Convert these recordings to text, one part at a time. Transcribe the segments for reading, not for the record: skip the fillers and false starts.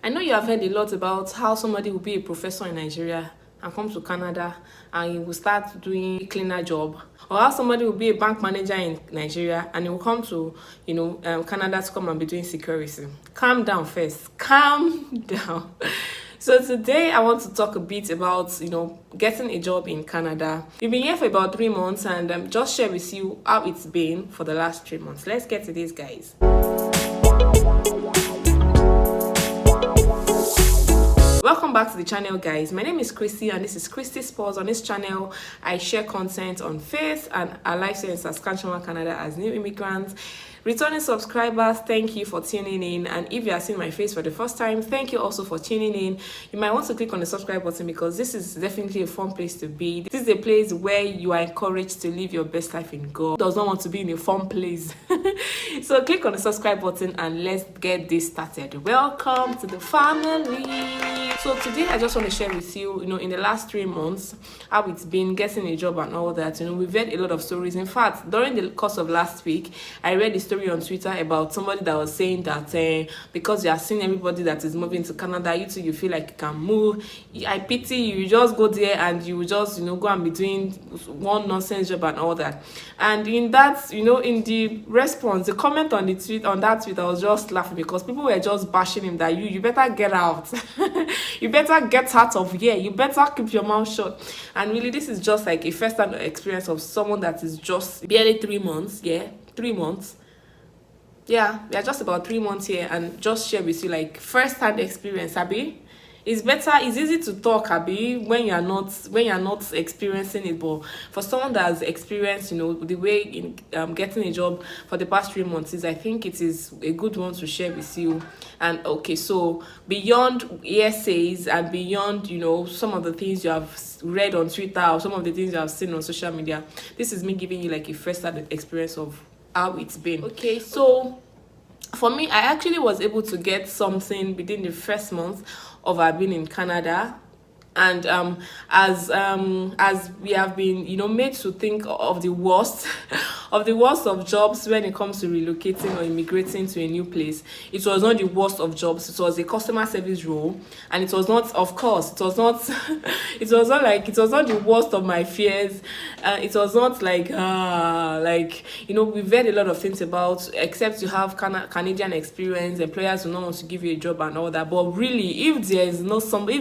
I know you have heard a lot about how somebody will be a professor in Nigeria and come to Canada and he will start doing a cleaner job, or how somebody will be a bank manager in Nigeria and he will come to Canada to come and be doing security. Calm down first. Calm down. So today I want to talk a bit about getting a job in Canada. We've been here for about 3 months and just share with you how it's been for the last 3 months. Let's get to this, guys. Welcome back to the channel, guys. My name is Christy and this is Christy Sports. On this channel I share content on faith and our lifestyle in Saskatchewan, Canada as new immigrants. Returning subscribers, thank you for tuning in, and if you are seeing my face for the first time, thank you also for tuning in. You might want to click on the subscribe button because this is definitely a fun place to be. This is a place where you are encouraged to live your best life in God. Does not want to be in a fun place. So click on the subscribe button and let's get this started. Welcome to the family. So today I just want to share with you, in the last 3 months, how it's been getting a job and all that. We've read a lot of stories. In fact, during the course of last week, I read a story on Twitter about somebody that was saying that because you are seeing everybody that is moving to Canada, you feel like you can move. I pity you. You just go there and you just go and be doing one nonsense job and all that. And in that, in the response, the comment on that tweet, I was just laughing because people were just bashing him that you better get out. You better get out of here. You better keep your mouth shut. And really, this is just like a first-hand experience of someone that is just barely 3 months. Yeah, 3 months. Yeah, we are just about 3 months here, and just share with you like first-hand experience, Abby. It's easy to talk, Abby, when you're not experiencing it. But for someone that has experienced, the way in getting a job for the past 3 months, I think it is a good one to share with you. And okay, so beyond essays and beyond, some of the things you have read on Twitter or some of the things you have seen on social media, this is me giving you like a first-hand experience of how it's been. Okay, so for me, I actually was able to get something within the first month of our being in Canada. And as we have been made to think of the worst of jobs when it comes to relocating or immigrating to a new place, it was not the worst of jobs. It was a customer service role, and it was not, of course, it was not the worst of my fears. It was not like we've read a lot of things about, except you have Canadian experience, employers will not want to give you a job and all that. But really, if there's nobody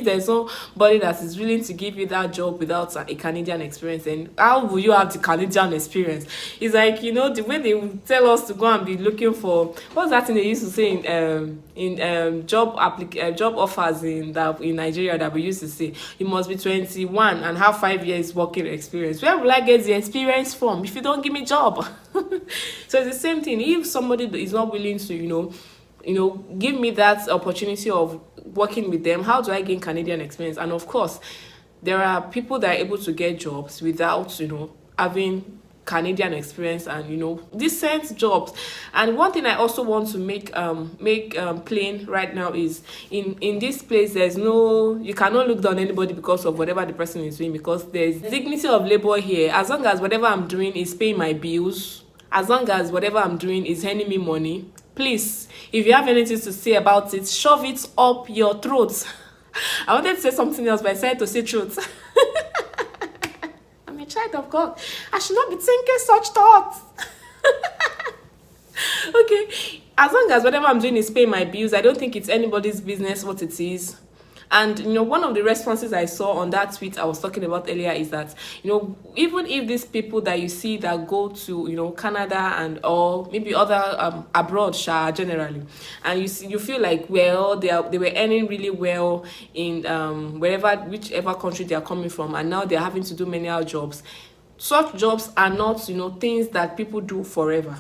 that is willing to give you that job without a Canadian experience, then how will you have the Canadian experience? It's like, the way they will tell us to go and be looking for, what's that thing they used to say in job offers in Nigeria that we used to say, you must be 21 and have 5 years working experience. Where will I get the experience from if you don't give me a job? So it's the same thing. If somebody is not willing to give me that opportunity of working with them, how do I gain Canadian experience? And of course, there are people that are able to get jobs without having Canadian experience and decent jobs. And one thing I also want to make plain right now is in this place, you cannot look down on anybody because of whatever the person is doing, because there's dignity of labor here. As long as whatever I'm doing is paying my bills, as long as whatever I'm doing is earning me money, please, if you have anything to say about it, shove it up your throat. I wanted to say something else, but I decided to say truth. I'm a child of God. I should not be thinking such thoughts. Okay, as long as whatever I'm doing is paying my bills, I don't think it's anybody's business what it is. And one of the responses I saw on that tweet I was talking about earlier is that even if these people that you see that go to Canada and or maybe other abroad generally, and you feel like, well, they were earning really well in whichever country they are coming from, and now they're having to do menial jobs. Such jobs are not things that people do forever.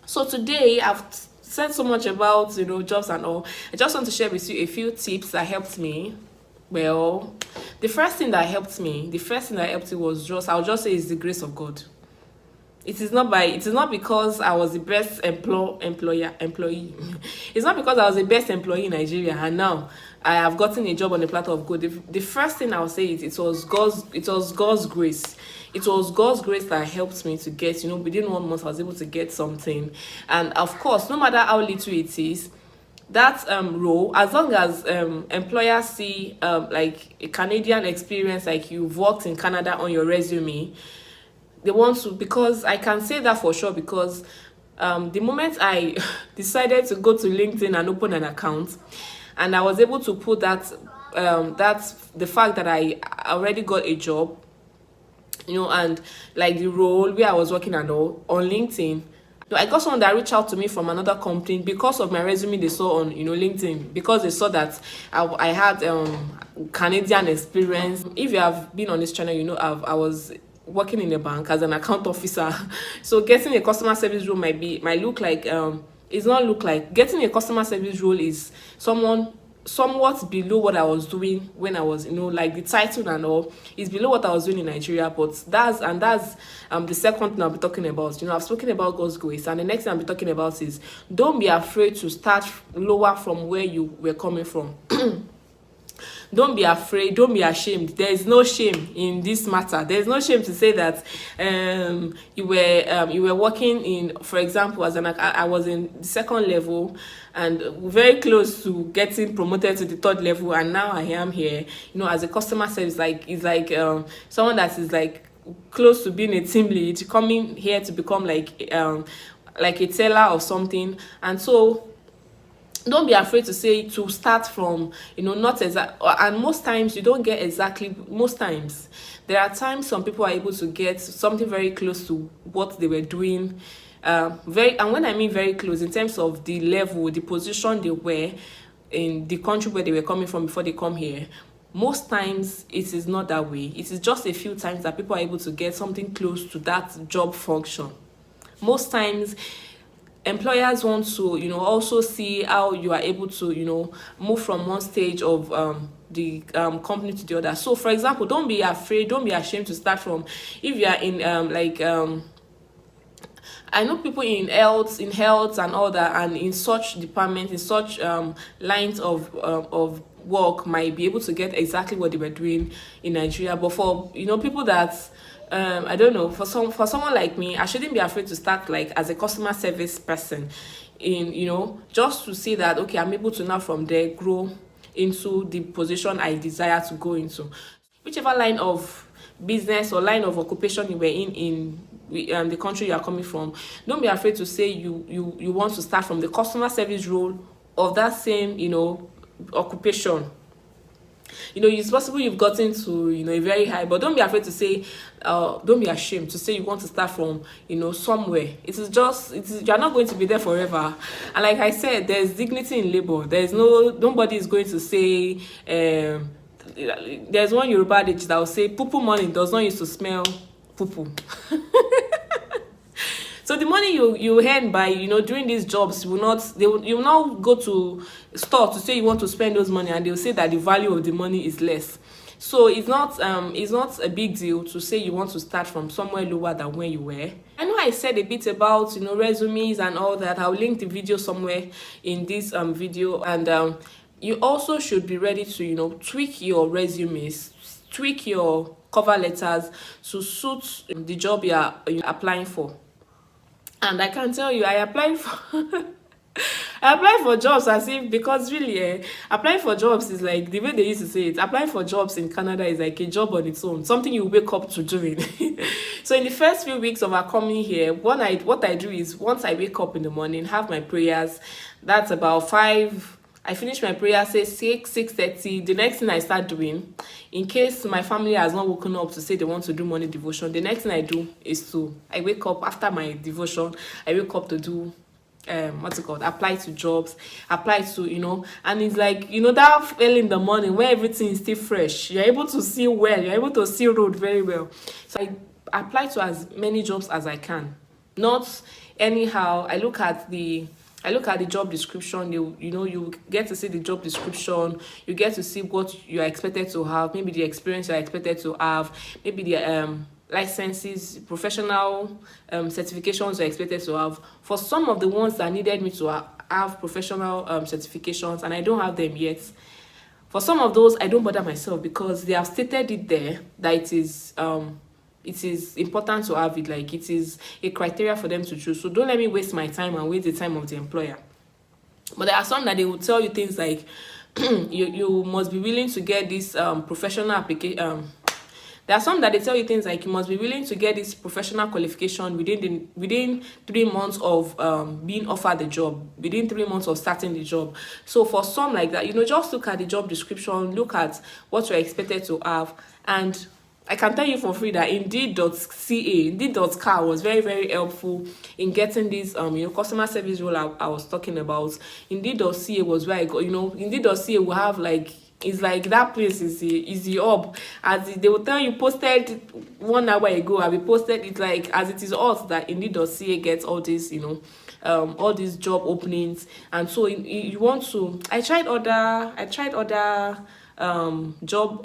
So today I've said so much about jobs and all. I just want to share with you a few tips that helped me. Well, the first thing that helped me was I'll just say is the grace of God. It is not because I was the best employee. It's not because I was the best employee in Nigeria and now I have gotten a job on the platter of gold. The first thing I'll say is it was God's grace. It was God's grace that helped me to get, within 1 month I was able to get something. And of course, no matter how little it is, that role, as long as employers see like a Canadian experience, like you've worked in Canada on your resume, they want to, because I can say that for sure, because the moment I decided to go to LinkedIn and open an account, and I was able to put that that's the fact that I already got a job, and like the role where I was working and all on LinkedIn. I got someone that reached out to me from another company because of my resume they saw on LinkedIn, because they saw that I had Canadian experience. If you have been on this channel, I was working in a bank as an account officer. So getting a customer service role might look like it's not look like getting a customer service role is somewhat below what I was doing when I was, like the title and all is below what I was doing in Nigeria. But that's the second thing I'll be talking about. I've spoken about God's grace, and the next thing I'll be talking about is don't be afraid to start lower from where you were coming from. Don't be afraid, don't be ashamed. There is no shame in this matter. There is no shame to say that you were working in, for example, I was in the second level and very close to getting promoted to the third level, and now I am here, as a customer service. It's like someone that is like close to being a team lead, coming here to become like a teller or something. And so don't be afraid to say, to start from not exact, and most times you don't get exactly. Most times there are times some people are able to get something very close to what they were doing, and when I mean very close, in terms of the level, the position they were in the country where they were coming from before they come here. Most times it is not that way. It is just a few times that people are able to get something close to that job function. Most times employers want to also see how you are able to move from one stage of the company to the other. So for example, don't be afraid, don't be ashamed to start from, if you are in I know people in health and all that, and in such departments, in such lines of work, might be able to get exactly what they were doing in Nigeria. But for people that I don't know, for someone like me, I shouldn't be afraid to start like as a customer service person, in just to see that okay, I'm able to now from there grow into the position I desire to go into. Whichever line of business or line of occupation you were in the country you are coming from, don't be afraid to say you want to start from the customer service role of that same occupation. It's possible you've gotten to a very high, but don't be afraid to say, don't be ashamed to say you want to start from somewhere. You're not going to be there forever. And like I said, there's dignity in labor. Nobody is going to say there's one Yoruba adage that will say pupu money does not used to smell pupu. So the money you earn by doing these jobs you will not go to store to say you want to spend those money, and they'll say that the value of the money is less. So it's not a big deal to say you want to start from somewhere lower than where you were. I know I said a bit about resumes and all that. I'll link the video somewhere in this video, and you also should be ready to tweak your resumes, tweak your cover letters to suit the job you're applying for. And I can tell you, I applied for jobs as if, because really applying for jobs is like the way they used to say it. Applying for jobs in Canada is like a job on its own, something you wake up to doing. So in the first few weeks of our coming here, what I do is, once I wake up in the morning, have my prayers. That's about 5. I finish my prayer, say 6:30. The next thing I start doing, in case my family has not woken up to say they want to do morning devotion, the next thing I do is I wake up after my devotion. I wake up to do apply to jobs, apply to and it's like that early in the morning where everything is still fresh. You're able to see well. You're able to see road very well. So I apply to as many jobs as I can, not anyhow. I look at the job description. You get to see the job description. You get to see what you are expected to have, maybe the experience you are expected to have, maybe the licenses, professional certifications you are expected to have. For some of the ones that needed me to have professional certifications, and I don't have them yet. For some of those, I don't bother myself, because they have stated it there that it is important to have it, like it is a criteria for them to choose. So don't let me waste my time and waste the time of the employer. But there are some that they will tell you things like you must be willing to get this professional application. There are some that they tell you things like you must be willing to get this professional qualification within 3 months of being offered the job, within 3 months of starting the job. So for some like that, just look at the job description, look at what you're expected to have, and I can tell you for free that Indeed.ca was very, very helpful in getting this customer service role I was talking about. Indeed.ca was where I got, Indeed.ca will have like, it's like that place is the hub. They will tell you posted 1 hour ago, I will posted it, like as it is us that Indeed.ca gets all this, all these job openings. And so you want to, I tried other job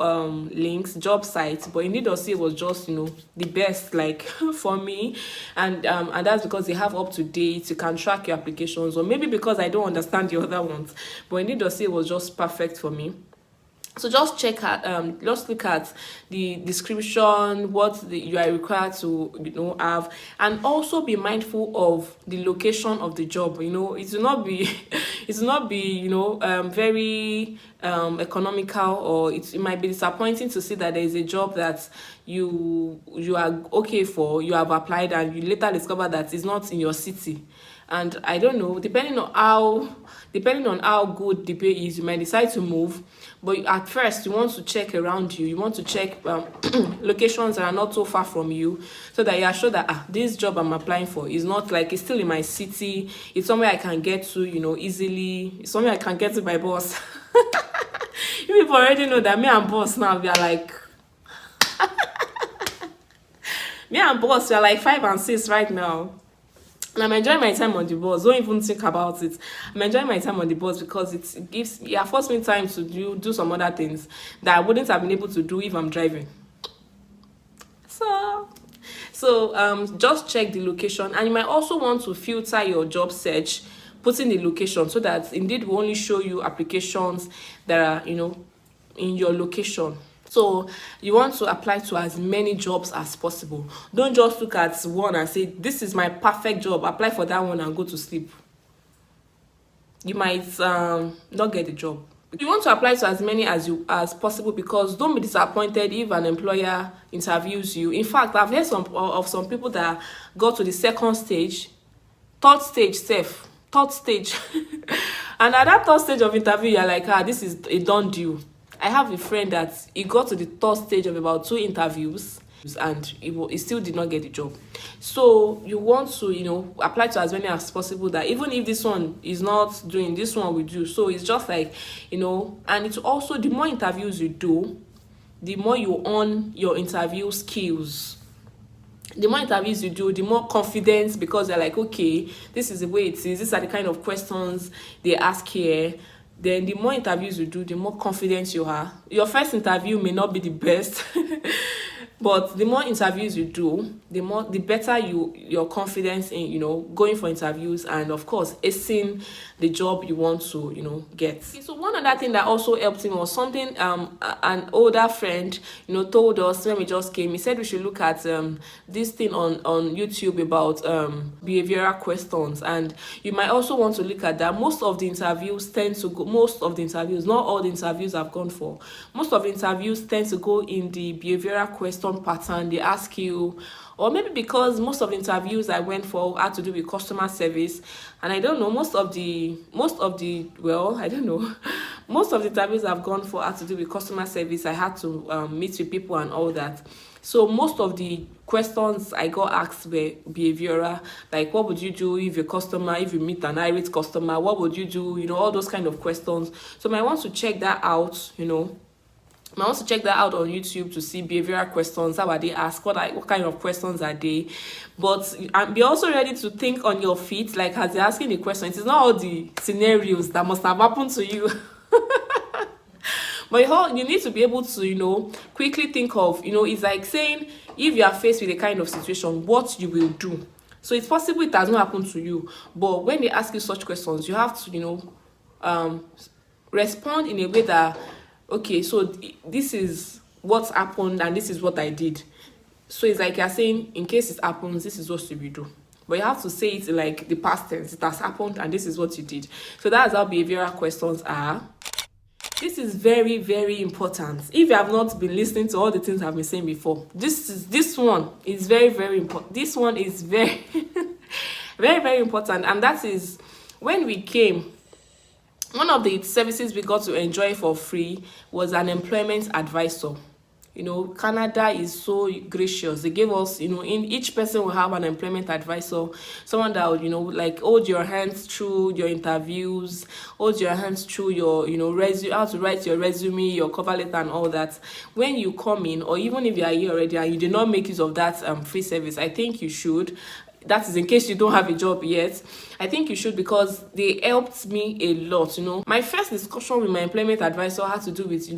links, job sites, but Indeed.ca was just the best, like for me. And that's because they have up to date, you can track your applications, or maybe because I don't understand the other ones, but Indeed.ca was just perfect for me. So just just look at the description, what you are required to have, and also be mindful of the location of the job. It will not be very economical, or it might be disappointing to see that there is a job that you are okay for, you have applied, and you later discover that it's not in your city. And I don't know, depending on how good the pay is, you might decide to move. But at first, you want to check around you. You want to check locations that are not so far from you, so that you are sure that this job I'm applying for is not like, it's still in my city. It's somewhere I can get to, easily. It's somewhere I can get to by bus. You people already know that me and boss now, we are like... me and boss, we are like 5 and 6 right now. And I'm enjoying my time on the bus. Don't even think about it. I'm enjoying my time on the bus because it affords me time to do some other things that I wouldn't have been able to do if I'm driving. So just check the location, and you might also want to filter your job search, putting the location, so that Indeed will only show you applications that are in your location. So you want to apply to as many jobs as possible. Don't just look at one and say, this is my perfect job, apply for that one and go to sleep. You might not get the job. You want to apply to as many as possible, because don't be disappointed if an employer interviews you. In fact, I've heard of some people that got to the second stage, third stage. And at that third stage of interview, you're like, this is a done deal. I have a friend that he got to the third stage of about 2 interviews, and he still did not get the job. So you want to apply to as many as possible, that even if this one is not doing, this one will do. So it's just like and it's also, the more interviews you do, the more you earn your interview skills. The more interviews you do, the more confidence, because they're like, okay, this is the way it is, these are the kind of questions they ask here. Then the more interviews you do, the more confident you are. Your first interview may not be the best, but the more interviews you do, the better your confidence in going for interviews, and of course acing the job you want to get. Okay, so one other thing that also helped him was something an older friend told us when we just came. He said we should look at this thing on YouTube about behavioral questions, and you might also want to look at that. Most of the interviews, not all the interviews I've gone for, most of the interviews tend to go in the behavioral question pattern. They ask you, or maybe because most of the interviews I went for had to do with customer service, and I don't know, most of the interviews I've gone for had to do with customer service. I had to meet with people and all that. So most of the questions I got asked were behavioral, like what would you do if you meet an irate customer, what would you do, all those kind of questions. So I want to check that out, I want to check that out on YouTube to see behavioral questions. How are they asked? What kind of questions are they? But be also ready to think on your feet, like as they're asking the question. It is not all the scenarios that must have happened to you. But you need to be able to, quickly think of, it's like saying, if you are faced with a kind of situation, what you will do. So it's possible it has not happened to you, but when they ask you such questions, you have to, respond in a way that, okay, so this is what's happened and this is what I did. So it's like you're saying, in case it happens, this is what you will do. but you have to say it like the past tense. It has happened and this is what you did. So that's how behavioral questions are. This is very, very important. If you have not been listening to all the things I've been saying before, this one is very, very important. This one is very very, very important. And that is, when we came, one of the services we got to enjoy for free was an employment advisor. Canada is so gracious. They gave us, in each person will have an employment advisor, someone that would, like hold your hands through your interviews, hold your hands through your, resume, how to write your resume, your cover letter and all that. When you come in, or even if you are here already and you did not make use of that free service, I think you should. That is in case you don't have a job yet. I think you should, because they helped me a lot. My first discussion with my employment advisor had to do with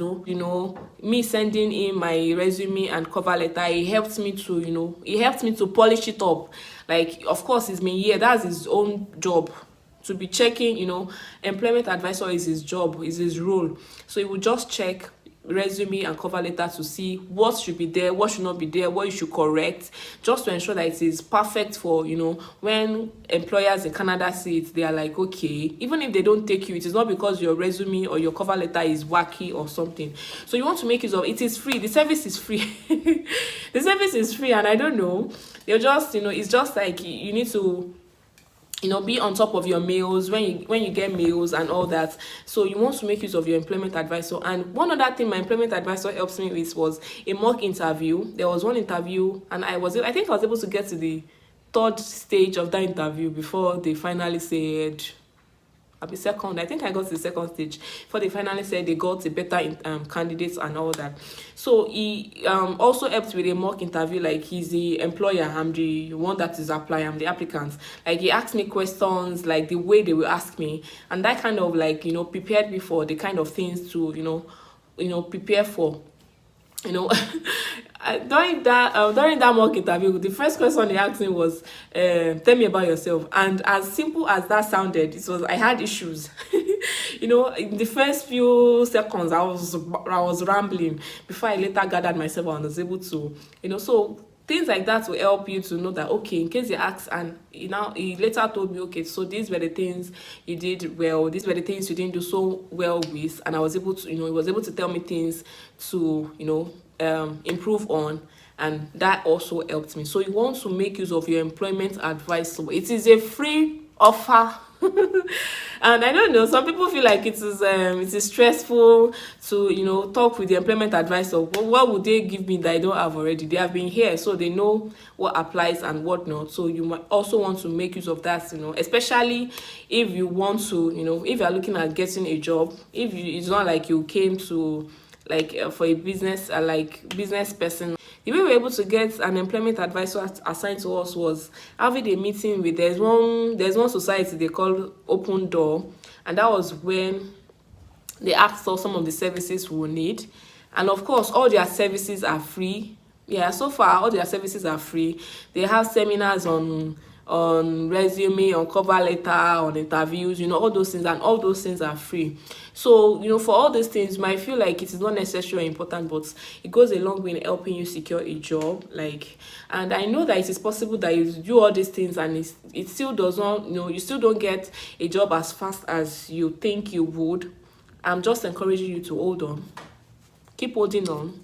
me sending in my resume and cover letter. He helped me to polish it up. Like, of course, it's been here. That's his own job to be checking. Employment advisor is his job, is his role. So he would just check resume and cover letter to see what should be there, what should not be there, what you should correct, just to ensure that it is perfect for, when employers in Canada see it, they are like, okay, even if they don't take you, it is not because your resume or your cover letter is wacky or something. So you want to make use of it. Is free. The service is free. The service is free. And I don't know, they're just, it's just like you need to be on top of your mails when you get mails and all that. So you want to make use of your employment advisor. And one other thing my employment advisor helps me with was a mock interview. There was one interview, and I think I was able to get to the third stage of that interview before they finally said, second. I think I got to the second stage before they finally said they got a better candidates and all that. So he also helped with a mock interview. Like, he's the employer, I'm the one that is applying, I'm the applicant. Like, he asked me questions, like the way they will ask me, and that kind of like prepared me for the kind of things to prepare for. During that mock interview, the first question they asked me was, tell me about yourself. And as simple as that sounded, I had issues. In the first few seconds, I was rambling before I later gathered myself and was able to, so things like that will help you to know that, okay, in case they ask, and he later told me, okay, so these were the things you did well, these were the things you didn't do so well with, and I was able to, he was able to tell me things to, improve on, and that also helped me. So you want to make use of your employment advisor. It is a free offer. And I don't know, some people feel like it is stressful to talk with the employment advisor. What would they give me that I don't have already? They have been here, so they know what applies and what not. So you might also want to make use of that, especially if you want to, if you are looking at getting a job. It's not like you came to for a business, business person. The way we were able to get an employment advisor assigned to us was having a meeting with, there's one society they call Open Door, and that was when they asked us some of the services we will need. And of course, all their services are free. Yeah, so far all their services are free. They have seminars on resume, on cover letter, on interviews, all those things, and all those things are free. So for all these things, you might feel like it is not necessarily important, but it goes a long way in helping you secure a job. And I know that it is possible that you do all these things and it still does not, you still don't get a job as fast as you think you would. I'm just encouraging you to hold on, keep holding on.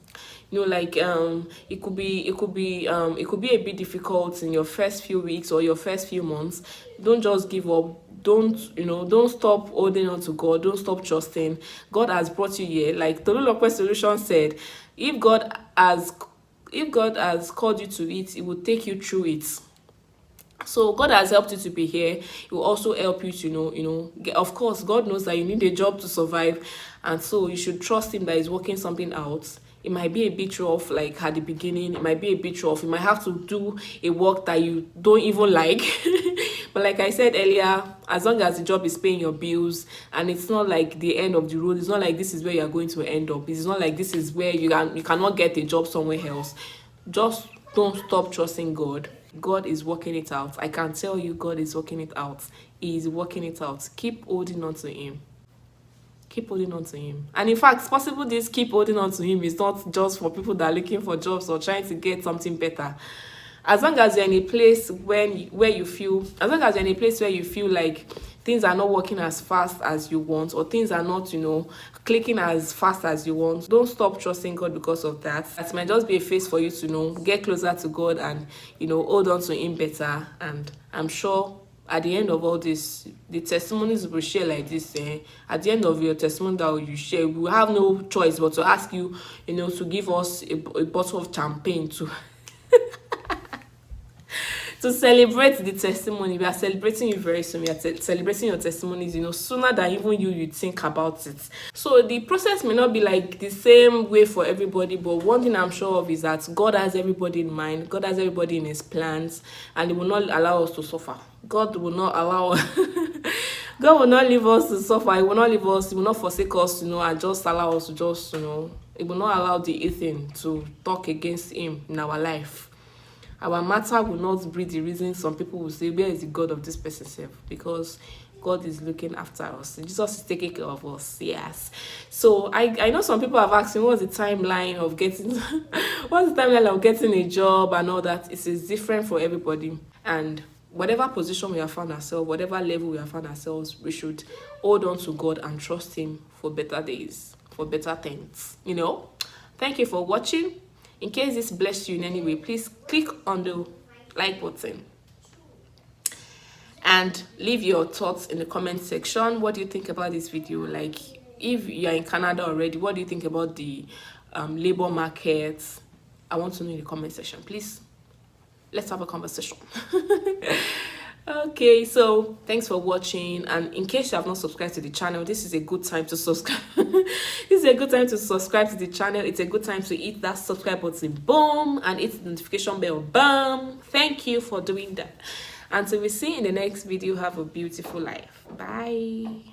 It could be a bit difficult in your first few weeks or your first few months. Don't just give up. Don't stop holding on to God. Don't stop trusting. God has brought you here. Like Tolulope Solution said, if God has called you to it, it will take you through it. So God has helped you to be here. It will also help you to of course, God knows that you need a job to survive, and so you should trust him that he's working something out. It might be a bit rough, like at the beginning. It might be a bit rough. You might have to do a work that you don't even like. But like I said earlier, as long as the job is paying your bills and it's not like the end of the road, it's not like this is where you're going to end up. It's not like this is where you cannot get a job somewhere else. Just don't stop trusting God. God is working it out. I can tell you, God is working it out. He is working it out. Keep holding on to him. Keep holding on to him. And in fact, it's possible this keep holding on to him is not just for people that are looking for jobs or trying to get something better. as long as you're in a place where you feel, as long as you're in a place where you feel like things are not working as fast as you want, or things are not, clicking as fast as you want, don't stop trusting God because of that. That might just be a phase for you to, get closer to God and, hold on to Him better. And I'm sure at the end of all this, the testimonies will share like this. At the end of your testimony that you share, we will have no choice but to ask you, to give us a bottle of champagne to to celebrate the testimony. We are celebrating you very soon. We are celebrating your testimonies, sooner than even you think about it. So the process may not be like the same way for everybody, but one thing I'm sure of is that God has everybody in mind. God has everybody in His plans, and He will not allow us to suffer. God will not allow God will not leave us to suffer. He will not leave us. He will not forsake us, and just allow us to just, He will not allow the Ethan to talk against Him in our life. Our matter will not be the reason some people will say, where is the God of this person self? Because God is looking after us. Jesus is taking care of us. Yes. So I know some people have asked me, what's the timeline of getting a job and all that? It is different for everybody. And whatever position we have found ourselves, whatever level we have found ourselves, we should hold on to God and trust Him for better days, for better things. Thank you for watching. In case this blessed you in any way, please click on the like button and leave your thoughts in the comment section. What do you think about this video? Like, if you're in Canada already, what do you think about the labor market? I want to know in the comment section. Please, let's have a conversation. Okay, so thanks for watching, and in case you have not subscribed to the channel, this is a good time to subscribe. This is a good time to subscribe to the channel. It's a good time to hit that subscribe button, boom, and hit the notification bell, boom. Thank you for doing that. Until we see you in the next video, have a beautiful life. Bye.